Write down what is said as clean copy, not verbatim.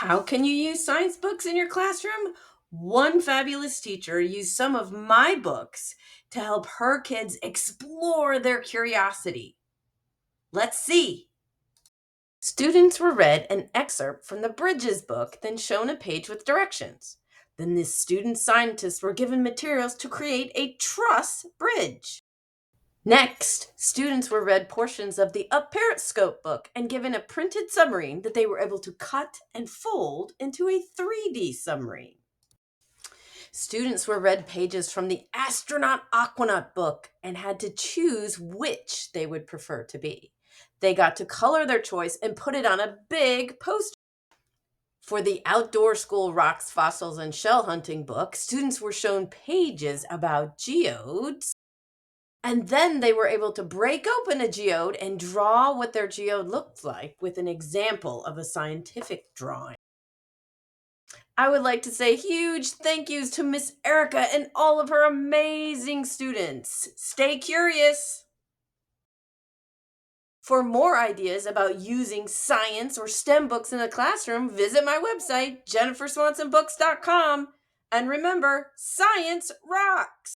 How can you use science books in your classroom? One fabulous teacher used some of my books to help her kids explore their curiosity. Let's see. Students were read an excerpt from the Bridges book, then shown a page with directions. Then the student scientists were given materials to create a truss bridge. Next, students were read portions of the Up Periscope book and given a printed submarine that they were able to cut and fold into a 3D submarine. Students were read pages from the Astronaut Aquanaut book and had to choose which they would prefer to be. They got to color their choice and put it on a big poster. For the Outdoor School Rocks, Fossils, and Shell Hunting book, students were shown pages about geodes, and then they were able to break open a geode and draw what their geode looked like with an example of a scientific drawing. I would like to say huge thank yous to Miss Erica and all of her amazing students. Stay curious. For more ideas about using science or STEM books in the classroom, visit my website, jenniferswansonbooks.com. And remember, science rocks!